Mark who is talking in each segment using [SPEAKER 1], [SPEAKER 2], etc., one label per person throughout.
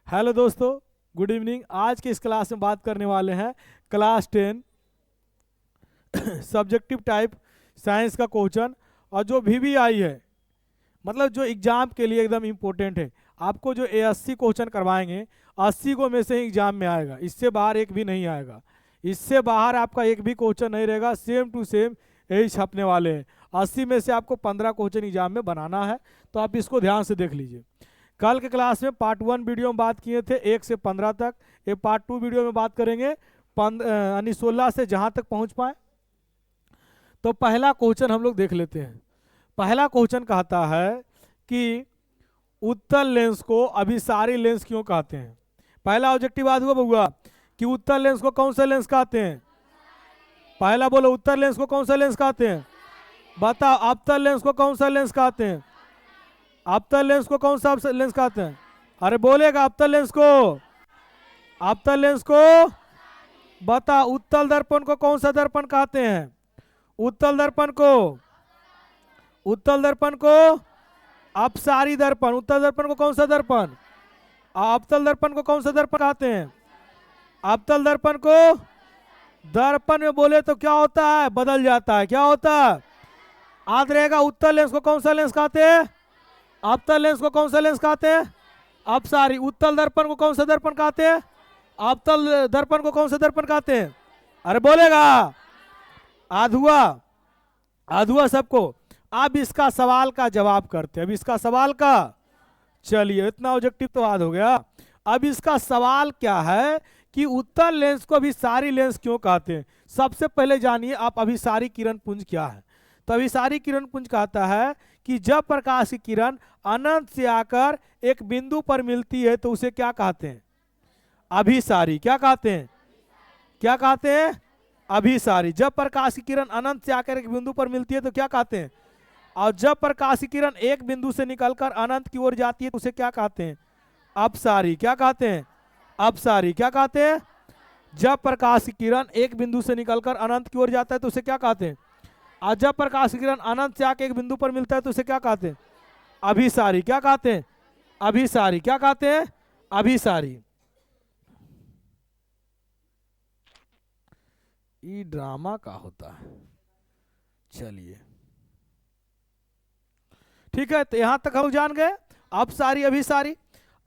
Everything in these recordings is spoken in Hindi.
[SPEAKER 1] हेलो दोस्तों, गुड इवनिंग। आज के इस क्लास में बात करने वाले हैं क्लास 10 सब्जेक्टिव टाइप साइंस का क्वेश्चन। और जो VVI है, मतलब जो एग्जाम के लिए एकदम इम्पोर्टेंट है। आपको जो 80 क्वेश्चन करवाएंगे, 80 को में से ही एग्जाम में आएगा, इससे बाहर एक भी नहीं आएगा। इससे बाहर आपका एक भी क्वेश्चन नहीं रहेगा, सेम टू सेम यही छपने वाले हैं। 80 में से आपको 15 क्वेश्चन एग्जाम में बनाना है, तो आप इसको ध्यान से देख लीजिए। कल के क्लास में पार्ट 1 वीडियो में बात किए थे 1 से 15 तक। ये पार्ट 2 वीडियो में बात करेंगे यानी 16 से जहां तक पहुंच पाए। तो पहला क्वेश्चन हम लोग देख लेते हैं। पहला क्वेश्चन कहता है कि उत्तल लेंस को अभिसारी लेंस क्यों कहते हैं। पहला ऑब्जेक्टिव याद हुआ बउआ कि उत्तल लेंस को कौन सा लेंस कहते हैं। पहला बोलो, उत्तल लेंस को कौन सा लेंस कहते हैं। बताओ, अवतल लेंस को कौन सा लेंस कहते हैं। अवतल लेंस को कौन सा लेंस कहते हैं। अरे बोलेगा, अवतल लेंस को, अवतल लेंस को। बता, उत्तल दर्पण को कौन सा दर्पण कहते हैं। उत्तल दर्पण को, उत्तल दर्पण को अपसारी दर्पण। उत्तल दर्पण को कौन सा दर्पण। अवतल दर्पण को कौन सा दर्पण कहते हैं। अवतल दर्पण को। दर्पण में बोले तो क्या होता है, बदल जाता है। क्या होता है, याद रहेगा। उत्तल लेंस को कौन सा लेंस कहते हैं। अवतल लेंस को कौन सा लेंस कहते हैं, अपसारी। उत्तल दर्पण को कौन सा दर्पण कहते हैं, अवतल दर्पण को कौन सा दर्पण कहते हैं। अरे बोलेगा, आधुआ, आधुआ सबको। अब इसका सवाल का जवाब करते हैं। अब इसका सवाल का, चलिए इतना ऑब्जेक्टिव तो याद हो गया। अब इसका सवाल क्या है कि उत्तल लेंस को अभिसारी लेंस क्यों कहते हैं। सबसे पहले जानिए आप अभिसारी किरण पुंज क्या है। तो अभिसारी किरण पुंज कहता है कि जब प्रकाश की किरण अनंत से आकर एक बिंदु पर मिलती है तो उसे क्या कहते हैं, अभिसारी। क्या कहते हैं, क्या कहते हैं, अभिसारी। जब प्रकाश की किरण अनंत से आकर एक बिंदु पर मिलती है तो क्या कहते हैं। और जब प्रकाश की किरण एक बिंदु से निकलकर अनंत की ओर जाती है तो उसे क्या कहते हैं, अपसारी। क्या कहते हैं, अपसारी। क्या कहते हैं, जब प्रकाश की किरण एक बिंदु से निकलकर अनंत की ओर जाता है तो उसे क्या कहते हैं। और जब प्रकाश की किरण अनंत से आके एक बिंदु पर मिलता है तो उसे क्या कहते हैं, अभिसारी। क्या कहते हैं, अभिसारी। क्या कहते हैं, अभिसारी। ये ड्रामा का होता है। चलिए ठीक है, तो यहां तक हम जान गए अपसारी अभिसारी।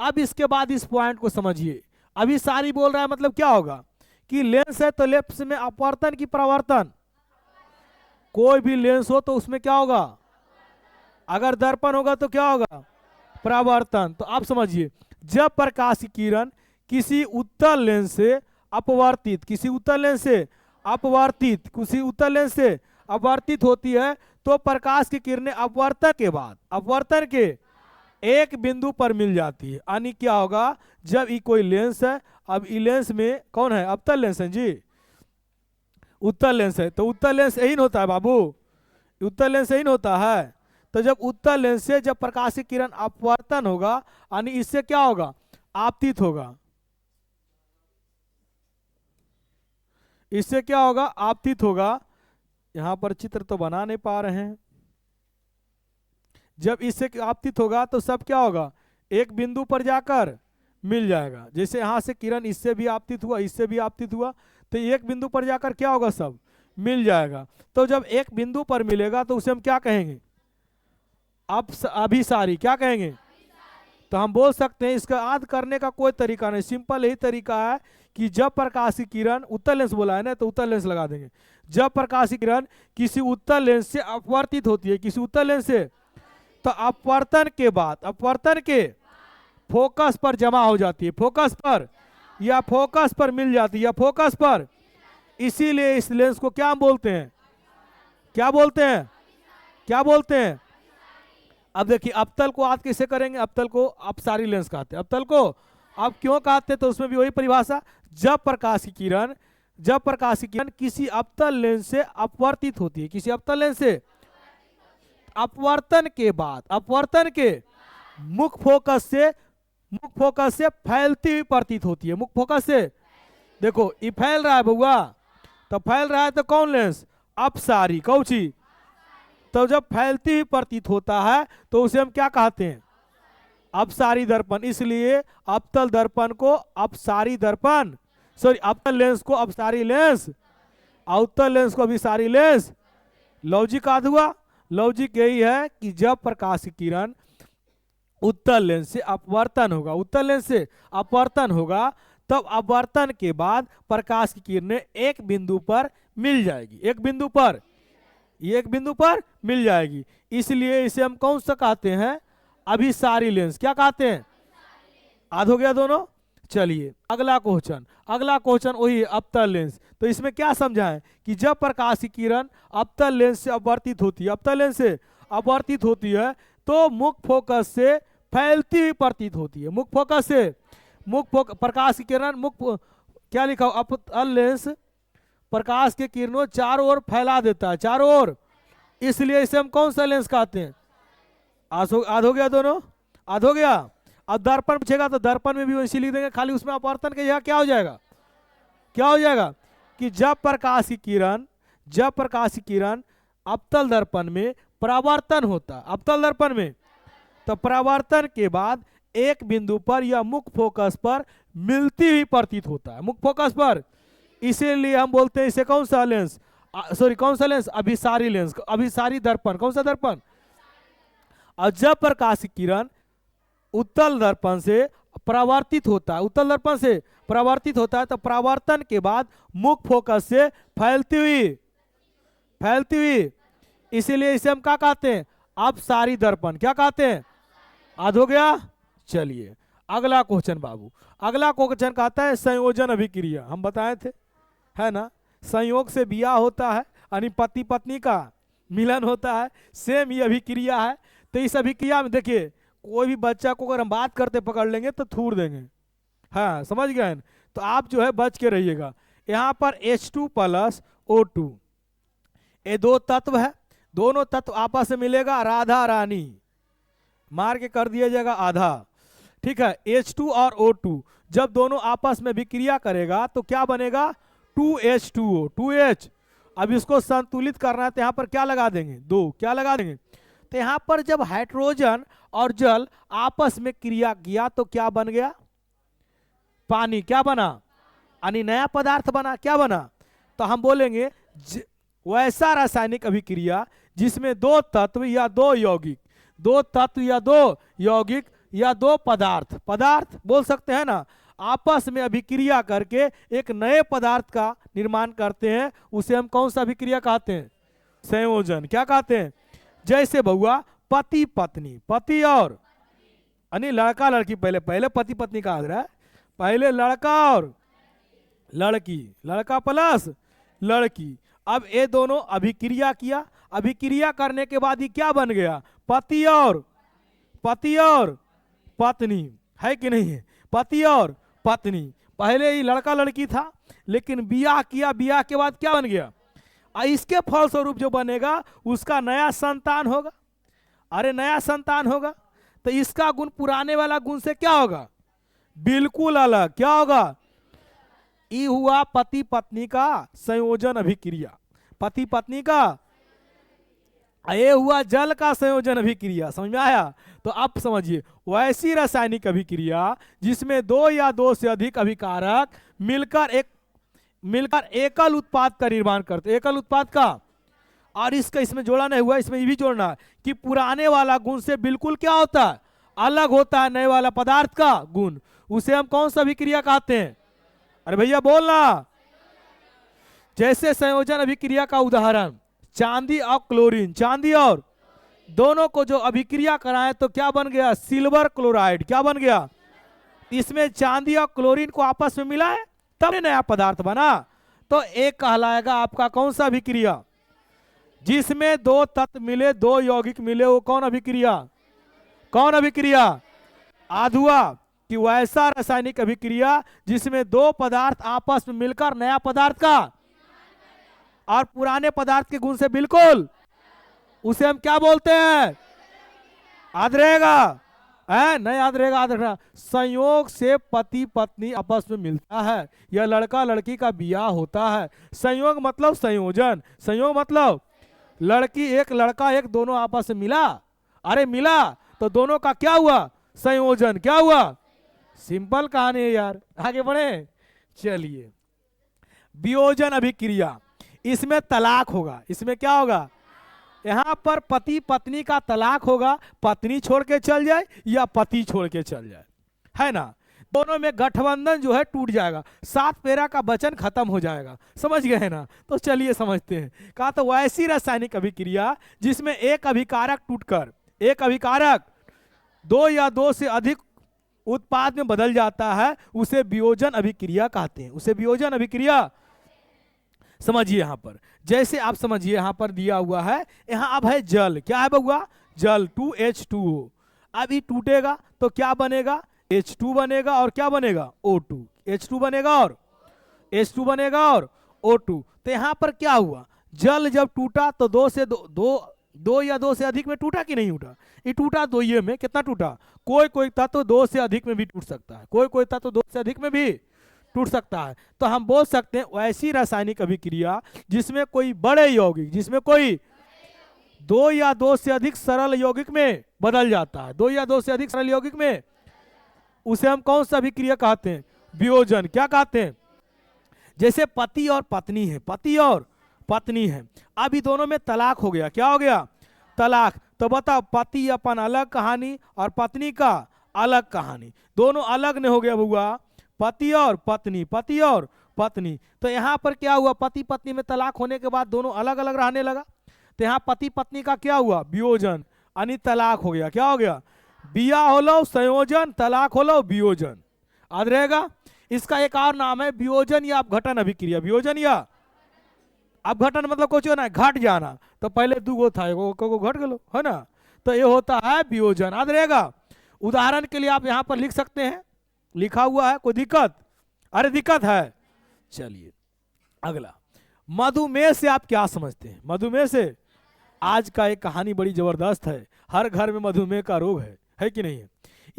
[SPEAKER 1] अब इसके बाद इस पॉइंट को समझिए। अभिसारी बोल रहा है मतलब क्या होगा कि लेंस है तो लेंस में अपवर्तन की परावर्तन। कोई भी लेंस हो तो उसमें क्या होगा, अगर दर्पण होगा तो क्या होगा, परावर्तन। तो आप समझिए, जब प्रकाश की किरण किसी उत्तल लेंस से अपवर्तित, किसी उत्तल लेंस से अपवर्तित, किसी उत्तल लेंस से अपवर्तित होती है तो प्रकाश की किरणें अपवर्तन के बाद, अपवर्तन के एक बिंदु पर मिल जाती है। यानी क्या होगा, जब ये कोई लेंस है, अब ये लेंस में कौन है, अवतल लेंस है जी, उत्तल लेंस है। तो उत्तल लेंस यही होता है बाबू, उत्तल लेंस यही होता है। तो जब उत्तल लेंस से जब प्रकाश की किरण अपवर्तन होगा, यानी इससे क्या होगा, आपतित होगा। इससे क्या होगा, आपतित होगा। यहां पर चित्र तो बना नहीं पा रहे हैं। जब इससे आपतित होगा तो सब क्या होगा, एक बिंदु पर जाकर मिल जाएगा। जैसे यहां से किरण इससे भी आपतित हुआ, इससे भी आपतित हुआ, तो एक बिंदु पर जाकर क्या होगा, सब मिल जाएगा। तो जब एक बिंदु पर मिलेगा तो उसे हम क्या कहेंगे, अभिसारी। क्या कहेंगे। तो हम बोल सकते हैं, इसका याद करने का कोई तरीका नहीं, सिंपल यही तरीका है कि जब प्रकाश की किरण, उत्तल लेंस बोला है ना तो उत्तल लेंस लगा देंगे। जब प्रकाश की किरण किसी उत्तल लेंस से अपवर्तित होती है, किसी उत्तल लेंस से, तो अपवर्तन के बाद, अपवर्तन के फोकस पर जमा हो जाती है, फोकस पर या फोकस पर मिल जाती है, या फोकस पर। इसीलिए इस लेंस को क्या बोलते हैं, क्या बोलते हैं, क्या बोलते हैं। अब देखिए, अवतल को आप कैसे करेंगे, अवतल को अपसारी लेंस कहते हैं। अवतल को आप क्यों कहते हैं, तो उसमें भी वही परिभाषा, जब प्रकाश की किरण, जब प्रकाश की किरण किसी अवतल लेंस से अपवर्तित होती है, किसी अवतल लेंस से अपवर्तन के बाद, अपवर्तन के मुख्य फोकस से, मुख्य फोकस से फैलती हुई प्रतीत होती है। मुख्य फोकस से देखो ये फैल रहा है बउआ, तो फैल रहा है तो कौन लेंस, अपसारी। कौची, तो जब फैलती हुई प्रतीत होता है तो उसे हम क्या कहते हैं, अपसारी दर्पण, इसलिए अवतल दर्पण को अपसारी दर्पण, सॉरी अवतल लेंस को अपसारी लेंस, अवतल लेंस को अभिसारी लेंस। लॉजिक याद हुआ? लॉजिक यही है कि जब प्रकाश की किरण उत्तल लेंस से अपवर्तन होगा, उत्तल लेंस से अपवर्तन होगा, तब अपवर्तन के बाद प्रकाश की किरणें एक बिंदु पर मिल जाएगी, एक बिंदु पर, एक बिंदु पर मिल जाएगी। इसलिए इसे हम कौन सा कहते हैं? अभिसारी लेंस। क्या कहते हैं? याद हो गया दोनों? चलिए अगला क्वेश्चन, अगला क्वेश्चन वही अवतल लेंस। तो इसमें क्या समझाएं कि जब प्रकाश की किरण अवतल लेंस से अपवर्तित होती है, अवतल लेंस से अपवर्तित होती है, तो मुख्य फोकस से फैलती हुई प्रतीत होती है। मुख्य फोकस से, मुख्य फोकस, प्रकाश की किरण मुख्य, क्या लिखा हो? अवतल लेंस प्रकाश के किरणों चारों ओर फैला देता है, चारों ओर, इसलिए इसे हम कौन सा लेंस कहते हैं? आध हो गया दोनों? आध हो गया। अब दर्पण पूछेगा तो दर्पण में भी वैसे लिख देंगे, खाली उसमें अपवर्तन की जगह क्या हो जाएगा? क्या हो जाएगा? कि जब प्रकाश की किरण, जब प्रकाश की किरण अवतल दर्पण में परावर्तन होता, अवतल दर्पण में, तो परावर्तन के बाद एक बिंदु पर या मुख्य फोकस पर मिलती हुई प्रतीत होता है, मुख्य फोकस पर। इसीलिए हम बोलते हैं इसे कौन सा लेंस, सॉरी कौन सा लेंस? अभिसारी लेंस, अभिसारी दर्पण। कौन सा दर्पण? और जब प्रकाश की किरण उत्तल दर्पण से परावर्तित होता है, उत्तल दर्पण से परावर्तित होता है, तो परावर्तन के बाद मुख्य फोकस से फैलती हुई, फैलती हुई, इसीलिए इसे हम क्या कहते हैं? अपसारी दर्पण। क्या कहते हैं? याद हो गया? चलिए अगला क्वेश्चन बाबू, अगला क्वेश्चन कहता है संयोजन अभिक्रिया। हम बताए थे, है ना, संयोग से ब्याह होता है, यानी पति पत्नी का मिलन होता है, सेम ये अभिक्रिया है। तो इस अभिक्रिया में देखिए, कोई भी बच्चा को अगर हम बात करते पकड़ लेंगे तो थूर देंगे, हाँ समझ गए? तो आप जो है बच के रहिएगा। यहाँ पर H2 + O2, ये दो तत्व है, दोनों तत्व आपस में मिलेगा, राधा रानी, मार के कर दिया जाएगा आधा, ठीक है। H2 और O2 जब दोनों आपस में विक्रिया करेगा तो क्या बनेगा? 2H2O, 2H। अब इसको संतुलित करना है तो यहाँ पर क्या लगा देंगे? 2। क्या लगा देंगे? तो यहाँ पर जब हाइड्रोजन और जल आपस में क्रिया किया तो क्या बन गया? पानी। क्या बना? यानी नया पदार्थ बना। क्या बना? तो हम बोलेंगे वैसा रासायनिक अभिक्रिया जिसमें दो तत्व या दो यौगिक, दो तत्व या दो यौगिक या दो पदार्थ, पदार्थ बोल सकते हैं ना, आपस में अभिक्रिया करके एक नए पदार्थ का निर्माण करते हैं, उसे हम कौन सा अभिक्रिया कहते हैं? संयोजन। क्या कहते हैं? जैसे बहुआ पति पत्नी, पति और यानी लड़का लड़की, पहले पहले पति पत्नी का रहा है, पहले लड़का और लड़की, लड़का प्लस लड़की। अब ये दोनों अभिक्रिया किया, अभिक्रिया करने के बाद ही क्या बन गया? पति और पत्नी, है कि नहीं है? पति और पत्नी। पहले ही लड़का लड़की था, लेकिन ब्याह किया, ब्याह के बाद क्या बन गया? इसके फलस्वरूप जो बनेगा उसका नया संतान होगा। अरे नया संतान होगा तो इसका गुण पुराने वाला गुण से क्या होगा? बिल्कुल अलग। क्या होगा? ये हुआ पति पत्नी का संयोजन अभिक्रिया, पति पत्नी का। ये हुआ जल का संयोजन अभिक्रिया। समझ में आया? तो अब समझिए, वैसी रासायनिक अभिक्रिया जिसमें दो या दो से अधिक अभिकारक मिलकर एकल उत्पाद का निर्माण करते, एकल उत्पाद का। और इसका इसमें जोड़ा नहीं हुआ, इसमें ये भी जोड़ना है कि पुराने वाला गुण से बिल्कुल क्या होता है? अलग होता है नए वाला पदार्थ का गुण। उसे हम कौन सा अभिक्रिया कहते हैं? अरे भैया बोलना। जैसे संयोजन अभिक्रिया का उदाहरण चांदी और क्लोरीन, चांदी और दोनों को जो अभिक्रिया कराए तो क्या बन गया? Silver chloride. क्या बन गया? इसमें चांदी और क्लोरीन को आपस में मिला है तब नया पदार्थ बना। तो एक कहलाएगा आपका कौन सा अभिक्रिया? जिसमें दो तत्व मिले, दो यौगिक मिले, वो कौन अभिक्रिया? कौन अभिक्रिया? आधुआ कि वैसा रासायनिक अभिक्रिया जिसमें दो पदार्थ आपस में मिलकर नया पदार्थ का और पुराने पदार्थ के गुण से बिल्कुल, उसे हम क्या बोलते हैं? याद रहेगा? नहीं याद रहेगा? याद रखना। संयोग से पति पत्नी आपस में मिलता है या लड़का लड़की का ब्याह होता है। संयोग मतलब संयोजन, संयोग मतलब लड़की एक लड़का एक दोनों आपस में मिला। अरे मिला तो दोनों का क्या हुआ? संयोजन, क्या हुआ? सिंपल कहानी है यार, आगे बढ़े। चलिए, वियोजन अभिक्रिया, इसमें तलाक होगा। इसमें क्या होगा? यहां पर पति पत्नी का तलाक होगा, पत्नी छोड़ के चल जाए या पति छोड़ के चल जाए, है ना। दोनों में गठबंधन जो है टूट जाएगा, 7 पैरा का वचन खत्म हो जाएगा, समझ गए ना। तो चलिए समझते हैं। कहा तो वैसी रासायनिक अभिक्रिया जिसमें एक अभिकारक टूटकर एक अभिकारक 2 या 2 से अधिक उत्पाद में बदल जाता है, उसे वियोजन अभिक्रिया कहते हैं। उसे वियोजन अभिक्रिया, समझिए यहां पर, जैसे आप समझिए यहां पर दिया हुआ है, यहां अब है जल, क्या है बउआ? जल, 2H2O। अब ये टूटेगा तो क्या बनेगा? H2 बनेगा, और क्या बनेगा? O2। H2 बनेगा और H2 बनेगा और O2। तो यहां पर क्या हुआ? जल जब टूटा तो 2 या 2 से अधिक में टूटा कि नहीं टूटा? ये टूटा 2 ये में, कितना टूटा? कोई कोई तत्व 2 से अधिक में भी टूट सकता है, कोई कोई तत्व 2 से अधिक में भी टूट सकता है। तो हम बोल सकते हैं वैसी रासायनिक अभिक्रिया जिसमें कोई बड़े यौगिक, जिसमें कोई 2 या 2 से अधिक सरल यौगिक में बदल जाता है, 2 या 2 से अधिक सरल यौगिक में, उसे हम कौन सा अभिक्रिया कहते हैं? वियोजन। क्या कहते हैं? जैसे पति और पत्नी है, पति और पत्नी है, अभी दोनों में तलाक हो गया। क्या हो गया? तलाक। तो बताओ, पति अपन अलग कहानी और पत्नी का अलग कहानी, दोनों अलग ने हो गया बुआ, पति और पत्नी, पति और पत्नी। तो यहाँ पर क्या हुआ? पति पत्नी में तलाक होने के बाद दोनों अलग अलग रहने लगा, तो यहाँ पति पत्नी का क्या हुआ? वियोजन, यानी तलाक हो गया। क्या हो गया? बिया होलो संयोजन, तलाक होलो वियोजन। याद रहेगा। इसका एक और नाम है वियोजन या अपघटन अभिक्रिया। वियोजन या अपघटन मतलब कुछ ना घट जाना, तो पहले 2 गो था, एगो घट गलो, है ना। तो ये होता है वियोजन, याद रहेगा। उदाहरण के लिए आप यहाँ पर लिख सकते हैं, लिखा हुआ है, कोई दिक्कत? अरे दिक्कत है। चलिए अगला, मधुमेह से आप क्या समझते हैं? मधुमेह से आज का एक कहानी बड़ी जबरदस्त है, हर घर में मधुमेह का रोग है कि नहीं है?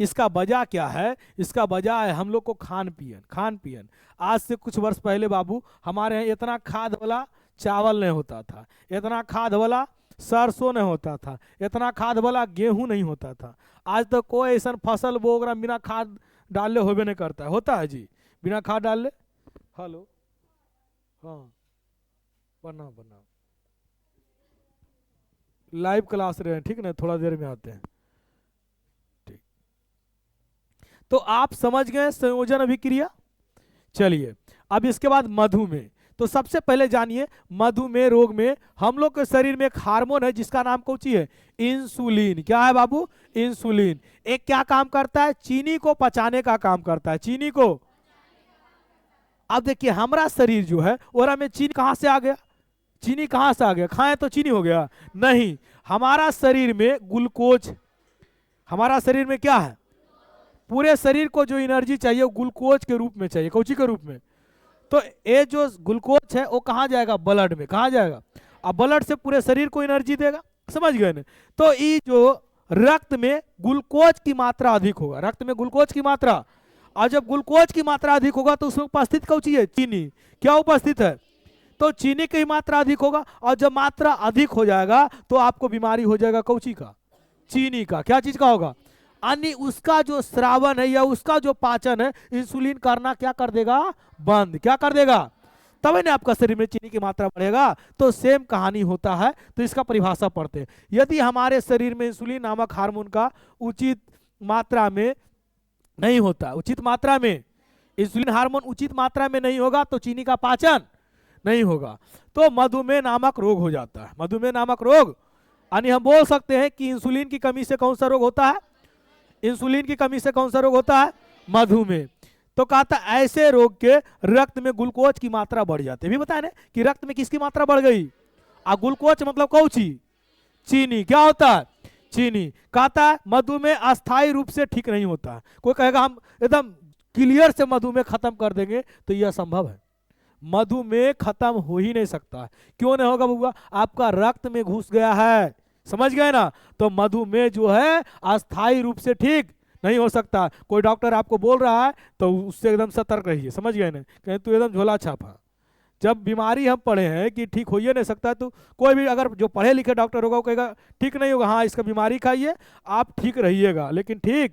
[SPEAKER 1] इसका वजह क्या है? इसका वजह है हम लोग को खान पियन। आज से कुछ वर्ष पहले बाबू हमारे यहाँ इतना खाद वाला चावल नहीं होता था, इतना खाद वाला सरसों नहीं होता था, इतना खाद वाला गेहूं नहीं होता था। आज तो कोई ऐसा फसल बोगरा बिना खाद डाले होबे नहीं करता है। होता है जी, बिना खाद डाले। हेलो, हाँ, प्रणाम प्रणाम, लाइव क्लास रहे हैं, ठीक ना, थोड़ा देर में आते हैं, ठीक। तो आप समझ गए संयोजन अभिक्रिया। चलिए अब इसके बाद मधुमेह। तो सबसे पहले जानिए, मधुमेह रोग में हम लोग के शरीर में एक हार्मोन है जिसका नाम कौन-सी है? इंसुलिन। क्या है बाबू? इंसुलिन। एक क्या काम करता है? चीनी को पचाने का काम करता है, चीनी को। अब देखिए हमारा शरीर जो है, और में चीनी कहां से आ गया? चीनी कहां से आ गया? खाएं तो चीनी हो गया? नहीं, हमारा शरीर में ग्लूकोज, हमारा शरीर में क्या है? पूरे शरीर को जो एनर्जी चाहिए वो ग्लूकोज के रूप में चाहिए, कौची के रूप में? तो ये जो ग्लूकोज है वो कहाँ जाएगा? ब्लड में। कहाँ जाएगा? अब ब्लड से पूरे शरीर को एनर्जी देगा, समझ गए ना। तो ये जो रक्त में ग्लूकोज की मात्रा अधिक होगा, रक्त में ग्लूकोज की मात्रा, और जब ग्लूकोज की मात्रा अधिक होगा तो उसमें उपस्थित कौची है? चीनी। क्या उपस्थित है? तो चीनी की मात्रा अधिक होगा, और जब मात्रा अधिक हो जाएगा तो आपको बीमारी हो जाएगा, कौची का? चीनी का। क्या चीज का होगा? यानी उसका जो श्रावण है या उसका जो पाचन है, इंसुलिन करना क्या कर देगा? बंद। क्या कर देगा? तभी ना आपका शरीर में चीनी की मात्रा बढ़ेगा। तो सेम कहानी होता है। तो इसका परिभाषा पढ़ते हैं। यदि हमारे शरीर में इंसुलिन नामक हार्मोन का उचित मात्रा में नहीं होता, उचित मात्रा में इंसुलिन हार्मोन उचित मात्रा में नहीं होगा तो चीनी का पाचन नहीं होगा, तो मधुमेह नामक रोग हो जाता है। मधुमेह नामक रोग, यानी हम बोल सकते हैं कि इंसुलिन की कमी से कौन सा रोग होता है? इंसुलिन की कमी से कौन सा रोग होता है? मधुमेह। तो कहता ऐसे रोग के रक्त में ग्लूकोज की मात्रा बढ़ जाती है। भी बताया ना कि रक्त में किसकी मात्रा बढ़ गई? ग्लूकोज मतलब कौची? चीनी। क्या होता है? चीनी। कहता है मधुमेह अस्थायी रूप से ठीक नहीं होता। कोई कहेगा हम एकदम क्लियर से मधुमेह खत्म कर देंगे, तो यह संभव है? मधुमेह खत्म हो ही नहीं सकता। क्यों नहीं होगा बुआ? आपका रक्त में घुस गया है, समझ गए ना। तो मधुमेह जो है अस्थायी रूप से ठीक नहीं हो सकता। कोई डॉक्टर आपको बोल रहा है तो उससे एकदम सतर्क रहिए, समझ गए ना। कहीं तू एकदम झोला छापा, जब बीमारी हम पढ़े हैं कि ठीक हो ही नहीं सकता, तो कोई भी अगर जो पढ़े लिखे डॉक्टर होगा वो कहेगा ठीक नहीं होगा, हाँ इसका बीमारी खाइए आप ठीक रहिएगा, लेकिन ठीक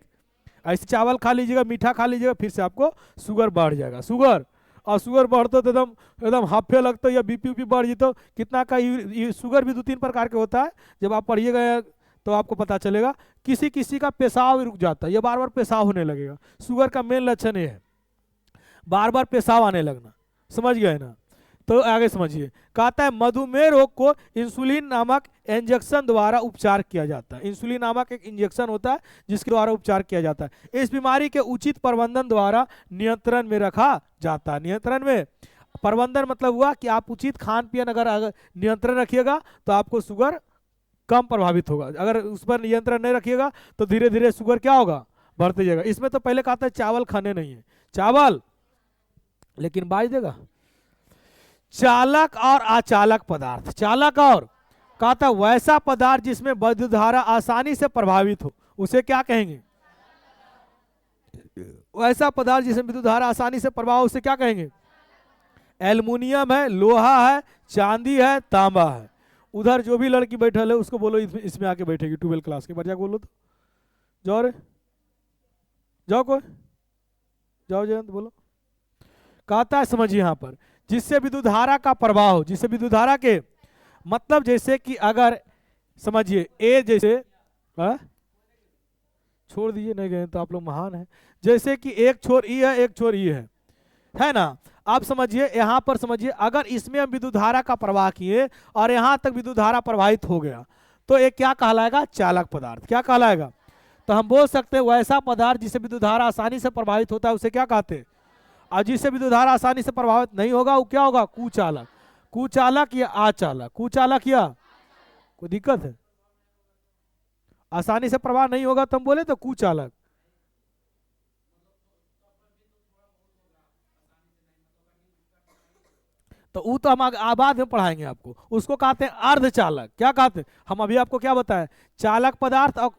[SPEAKER 1] ऐसे चावल खा लीजिएगा, मीठा खा लीजिएगा, फिर से आपको शुगर बढ़ जाएगा। शुगर, और शुगर बढ़ता तो एकदम एकदम हाफे लगता है, या बीपी उपी बढ़ जाता, कितना का ये शुगर भी 2-3 प्रकार के होता है। जब आप पढ़िएगा तो आपको पता चलेगा। किसी किसी का पेशाब रुक जाता है, ये बार बार पेशाब होने लगेगा। शुगर का मेन लक्षण ये है, बार बार पेशाब आने लगना। समझ गए ना? तो आगे समझिए, कहता है मधुमेह रोग को इंसुलिन नामक इंजेक्शन द्वारा उपचार किया जाता है। इंसुलिन नामक एक इंजेक्शन होता है जिसके द्वारा उपचार किया जाता है। इस बीमारी के उचित प्रबंधन द्वारा नियंत्रण में रखा जाता है। नियंत्रण में, प्रबंधन मतलब हुआ कि आप उचित खान पान अगर नियंत्रण रखिएगा तो आपको शुगर कम प्रभावित होगा। अगर उस पर नियंत्रण नहीं रखिएगा तो धीरे धीरे शुगर क्या होगा, बढ़ते जाएगा। इसमें तो पहले कहता है चावल खाने नहीं है, चावल, लेकिन बाज देगा चालक और अचालक पदार्थ। चालक और, कहता वैसा पदार्थ जिसमें विद्युत धारा आसानी से प्रभावित हो उसे क्या कहेंगे? वैसा पदार्थ जिसमें विद्युत धारा आसानी से प्रभाव, उसे क्या कहेंगे? एल्युमिनियम है, लोहा है, चांदी है, तांबा है। उधर जो भी लड़की बैठल है उसको बोलो इसमें आके बैठेगी 12 क्लास के, बढ़िया बोलो तो। जाओ रे, जाओ कोई, जाओ जयंत बोलो। कहता है समझिए यहाँ पर, जिससे विद्युत धारा का प्रवाह हो, जिससे विद्युत धारा के मतलब जैसे कि अगर समझिए ए जैसे छोड़ दीजिए, नहीं गए तो आप लोग महान हैं। जैसे कि एक छोर ई है, एक छोर ई है ना। आप समझिए यहाँ पर, समझिए अगर इसमें हम विद्युत धारा का प्रवाह किए और यहाँ तक विद्युत धारा प्रवाहित हो गया तो एक क्या कहलाएगा? चालक पदार्थ। क्या कहलाएगा? तो हम बोल सकते हैं वैसा पदार्थ जिससे विद्युत धारा आसानी से प्रभावित होता है उसे क्या कहते हैं? और जिससे विद्युत धारा आसानी से प्रभावित नहीं होगा वो क्या होगा? कुचालक। कुचालक या अचालक? कुचालक या, कोई दिक्कत है? आसानी से प्रवाह नहीं होगा तो हम बोले तो कुचालक। तो वो तो हम बाद में पढ़ाएंगे आपको। उसको कहते हैं अर्धचालक। क्या कहते हैं? हम अभी आपको क्या बताएं? चालक पदार्थ और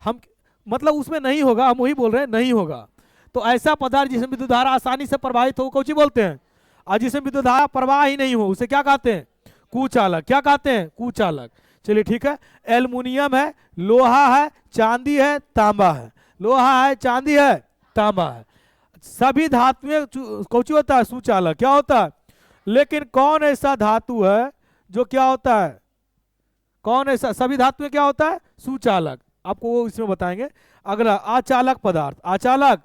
[SPEAKER 1] हम मतलब उसमें नहीं होगा, हम वही बोल रहे हैं नहीं होगा। तो ऐसा पदार्थ जिसमें विद्युत धारा आसानी से प्रवाहित हो कौन सी बोलते हैं? और जिसमें विद्युत धारा प्रवाह ही नहीं हो उसे क्या कहते हैं? कुचालक। क्या कहते हैं? कुचालक। चलिए ठीक है। एल्युमिनियम है, लोहा है, चांदी है, तांबा है। लोहा है, चांदी है, तांबा है। सभी धातु में कौन सी होता है? सुचालक। क्या होता है? लेकिन कौन ऐसा धातु है जो क्या होता है? कौन ऐसा, सभी धातु में क्या होता है? सुचालक। आपको वो इसमें बताएंगे। अगला अचालक पदार्थ। अचालक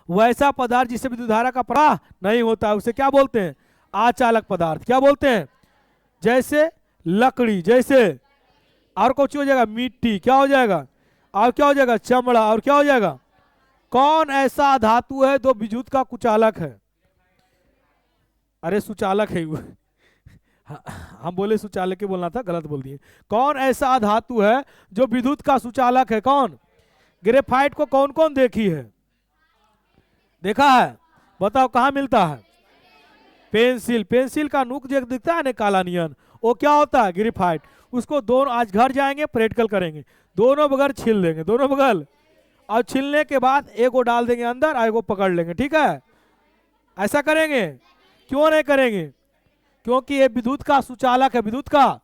[SPEAKER 1] वैसा पदार्थ जिससे विद्युत धारा का प्रवाह नहीं होता है उसे क्या बोलते हैं? अचालक पदार्थ। क्या बोलते हैं? जैसे लकड़ी, जैसे और कुछ हो जाएगा मिट्टी, क्या हो जाएगा? और क्या हो जाएगा? चमड़ा। और क्या हो जाएगा? कौन ऐसा धातु है जो विद्युत का कुचालक है? अरे सुचालक है वो। हम बोले सुचालक के बोलना था, गलत बोल दिए। कौन ऐसा धातु है जो विद्युत का सुचालक है? कौन? ग्रेफाइट को कौन कौन देखी है? देखा है? बताओ कहाँ मिलता है? पेंसिल। पेंसिल का नुक जो दिखता है ना काला नियन, वो क्या होता है? ग्रेफाइट। उसको दोनों आज घर जाएंगे प्रैक्टिकल करेंगे, दोनों बगल छील देंगे, दोनों बगल, और छीलने के बाद एक को डाल देंगे अंदर और एक को पकड़ लेंगे। ठीक है? ऐसा करेंगे? क्यों नहीं करेंगे? क्योंकि ये विद्युत का सुचालक है, विद्युत का।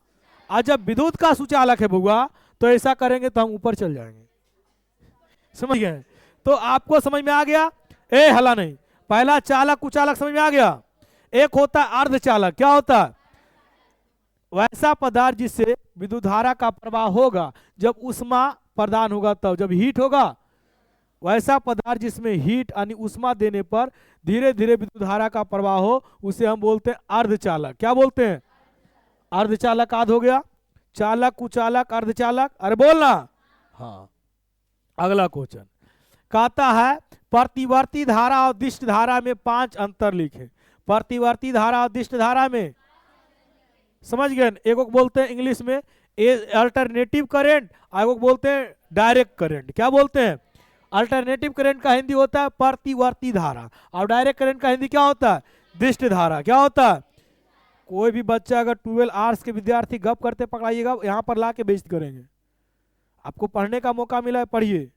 [SPEAKER 1] आज जब विद्युत का सुचालक है बुआ तो ऐसा करेंगे तो हम ऊपर चल जाएंगे। समझ गए? तो आपको समझ में आ गया? ए हला नहीं, पहला चालक कुचालक समझ में आ गया। एक होता है अर्धचालक। क्या होता है? वैसा पदार्थ जिससे विद्युत धारा का प्रवाह होगा जब उष्मा प्रदान होगा तब, जब हीट होगा। वैसा पदार्थ जिसमें हीट यानी उष्मा देने पर धीरे धीरे विद्युत धारा का प्रवाह हो उसे हम बोलते हैं अर्धचालक। क्या बोलते हैं? अर्धचालक। आध हो गया। चालक, कुचालक, अर्धचालक। अरे बोलना। हाँ, अगला क्वेश्चन कहता है प्रतिवर्ती धारा और दिष्ट धारा में 5 अंतर लिखे। प्रतिवर्ती धारा और दिष्ट धारा में, समझ गए? एक को बोलते हैं इंग्लिश में अल्टरनेटिव करंट, एक को बोलते हैं डायरेक्ट करंट। क्या बोलते हैं? अल्टरनेटिव करंट का हिंदी होता है प्रतिवर्ती धारा, और डायरेक्ट करंट का हिंदी क्या होता है? दिष्ट धारा। क्या होता है? कोई भी बच्चा अगर 12 आवर्स के विद्यार्थी गप करते पकड़ाइएगा, यहाँ पर ला के बेइज्जत करेंगे। आपको पढ़ने का मौका मिला है, पढ़िए।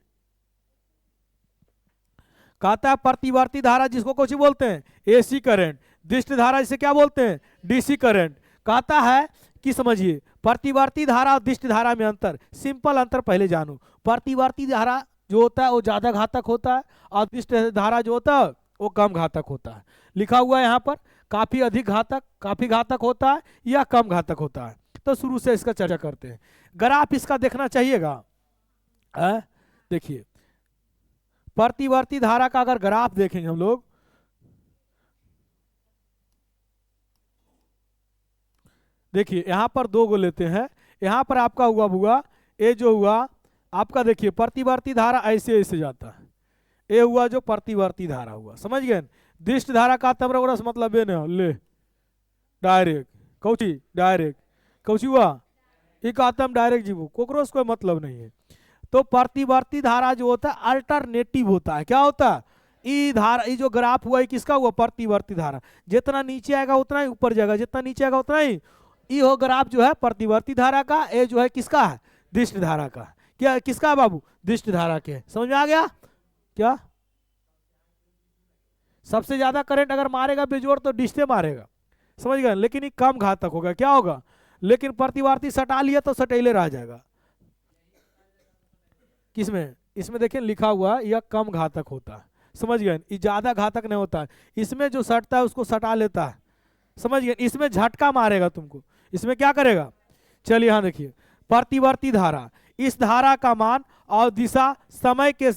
[SPEAKER 1] कहता है प्रतिवर्ती धारा जिसको कुछ बोलते हैं एसी करंट, दिष्ट धारा जिसे क्या बोलते हैं? DC current. कहता है कि समझिए प्रतिवर्ती धारा और दिष्ट धारा में अंतर, सिंपल अंतर पहले जानो। प्रतिवर्ती धारा जो होता है वो ज्यादा घातक होता है और दिष्ट धारा जो होता है वो कम घातक होता है। लिखा हुआ है यहाँ पर काफी अधिक घातक, काफी घातक होता है या कम घातक होता है। तो शुरू से इसका चर्चा करते हैं। ग्राफ इसका देखना चाहिएगा। देखिए प्रतिवर्ती धारा का अगर ग्राफ देखेंगे हम लोग, देखिए यहां पर दो गो लेते हैं। यहां पर आपका हुआ ये जो हुआ आपका, देखिए प्रतिवर्ती धारा ऐसे ऐसे जाता है, ये हुआ जो प्रतिवर्ती धारा हुआ, समझ गए। दिष्ट धारा का तमरा मतलब ये ना ले डायरेक्ट कौची डायरेक्ट कौची हुआ इकातम डायरेक्ट जीवो कोकरोस कोई मतलब नहीं है। तो प्रतिवर्ती धारा जो होता है अल्टरनेटिव होता है। क्या होता है? ई धारा, ये जो ग्राफ हुआ है किसका हुआ? प्रतिवर्ती धारा। जितना नीचे आएगा उतना ही ऊपर जाएगा, जितना नीचे आएगा उतना ही। ये हो ग्राफ जो है प्रतिवर्ती धारा का, ये जो है किसका है? दिष्ट धारा का। क्या किसका है बाबू? दिष्ट धारा के। समझ में आ गया क्या? सबसे ज्यादा करंट अगर मारेगा बेजोड़ तो डिस्टे मारेगा, समझ गए। लेकिन ये कम घातक होगा। क्या होगा? लेकिन प्रतिवर्ती सटा लिया तो सटेले रह जाएगा। किसमें? इसमें देखिए लिखा हुआ यह कम घातक होता है, समझ गए। ये ज्यादा घातक नहीं होता है। इसमें जो सटता है उसको सटा लेता है, समझ गए। इसमें झटका मारेगा तुमको, इसमें क्या करेगा? चलिए यहां देखिए प्रतिवर्ती धारा, इस धारा का मान और दिशा समय के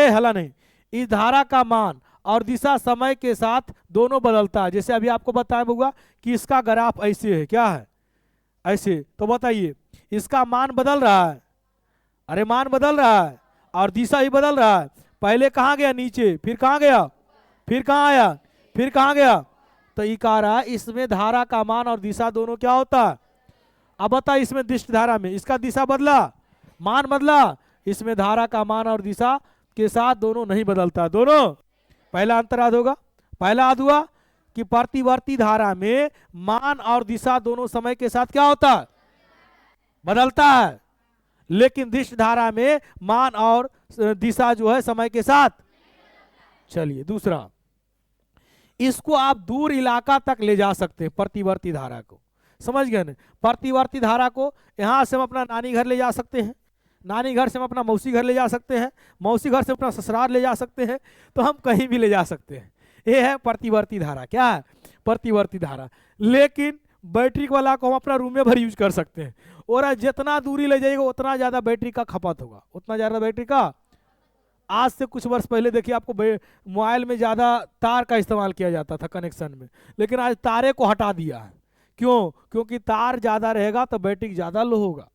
[SPEAKER 1] हला नहीं, इस धारा का मान और दिशा समय के साथ दोनों बदलता है। जैसे अभी आपको बताया होगा कि इसका ग्राफ ऐसे है, क्या है? ऐसे। तो बताइए इसका मान बदल रहा है, अरे मान बदल रहा है और दिशा ही बदल रहा है। पहले कहाँ गया? नीचे, फिर कहाँ गया? फिर कहाँ आया? फिर कहाँ गया? तो ये कह रहा है इसमें धारा का मान और दिशा दोनों क्या होता है? अब बता, इसमें दिष्ट धारा में इसका दिशा बदला, मान बदला, इसमें धारा का मान और दिशा के साथ दोनों नहीं बदलता। दोनों पहला अंतर याद होगा। पहला याद हुआ कि प्रतिवर्ती धारा में मान और दिशा दोनों समय के साथ क्या होता है? बदलता है। लेकिन दिष्ट धारा में मान और दिशा जो है समय के साथ। चलिए दूसरा, इसको आप दूर इलाका तक ले जा सकते हैं प्रतिवर्ती धारा को, समझ गए ना। प्रतिवर्ती धारा को यहां से हम अपना नानी घर ले जा सकते हैं, नानी घर से हम अपना मौसी घर ले जा सकते हैं, मौसी घर से अपना ससुराल ले जा सकते हैं, तो हम कहीं भी ले जा सकते हैं। ये है प्रतिवर्ती धारा। क्या है? प्रतिवर्ती धारा। लेकिन बैटरी वाला को हम अपना रूम में भर यूज कर सकते हैं, और जितना दूरी ले जाएगा उतना ज्यादा बैटरी का खपत होगा, उतना ज्यादा बैटरी का। आज से कुछ वर्ष पहले देखिए आपको मोबाइल में ज्यादा तार का इस्तेमाल किया जाता था कनेक्शन में, लेकिन आज तारे को हटा दिया है। क्यों? क्योंकि तार ज्यादा रहेगा तो बैटरी ज्यादा लो होगा,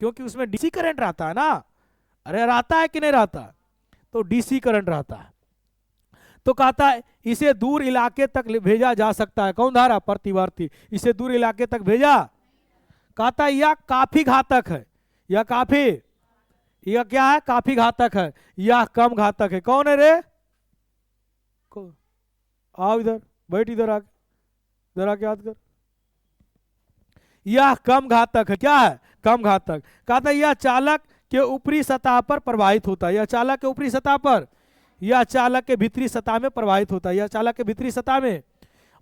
[SPEAKER 1] क्योंकि उसमें डीसी करंट रहता है ना। अरे रहता है कि नहीं रहता? तो डीसी करंट रहता है। तो कहता है इसे दूर इलाके तक भेजा जा सकता है। कौन धारा? प्रतिवर्ती। इसे दूर इलाके तक भेजा। कहता है यह काफी घातक है, यह काफी, यह क्या है? काफी घातक है, यह कम घातक है। कौन है रे? आओ इधर, बैठ इधर आके, इधर आके याद कर। यह कम घातक है। क्या है? कम घातक। कहता है यह चालक के ऊपरी सतह पर प्रवाहित होता है। यह चालक के ऊपरी सतह पर, यह चालक के भीतरी सतह में प्रवाहित होता है। यह चालक के भीतरी सतह में,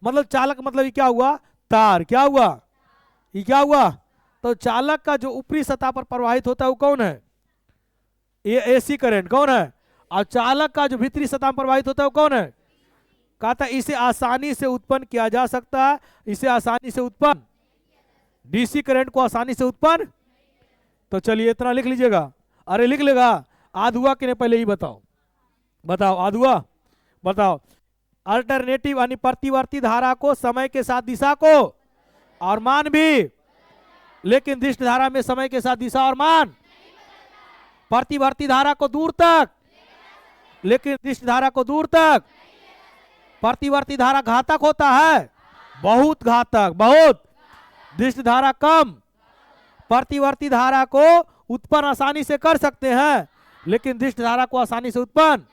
[SPEAKER 1] मतलब चालक मतलब ये क्या हुआ? तार। क्या हुआ? ये क्या हुआ? तो चालक का जो ऊपरी सतह पर प्रवाहित होता है वो कौन है? ये एसी करंट। कौन है? और चालक का जो भीतरी सतह में प्रवाहित होता है वो कौन है? कहता है इसे आसानी से उत्पन्न किया जा सकता है, इसे आसानी से उत्पन्न, डीसी करंट को आसानी से उत्पन्न। तो चलिए इतना लिख लीजिएगा। अरे लिख लेगा। आध हुआ कि नहीं पहले ही बताओ, बताओ आध हुआ? बताओ। अल्टरनेटिव यानी प्रतिवर्ती धारा को समय के साथ दिशा को और मान भी, लेकिन दिष्ट धारा में समय के साथ दिशा और मान। प्रतिवर्ती धारा को दूर तक, लेकिन दिष्ट धारा को दूर तक। प्रतिवर्ती धारा घातक होता है, बहुत घातक, बहुत। दिष्ट धारा कम। प्रतिवर्ती धारा को उत्पन्न आसानी से कर सकते हैं, लेकिन दिष्ट धारा को आसानी से उत्पन्न।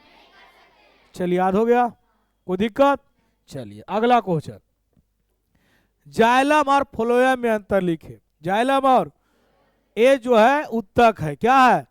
[SPEAKER 1] चलिए याद हो गया? कोई दिक्कत? चलिए अगला क्वेश्चन, जाइलम और फ्लोएम में अंतर लिखे। जाइलम और, ये जो है उत्तक है। क्या है?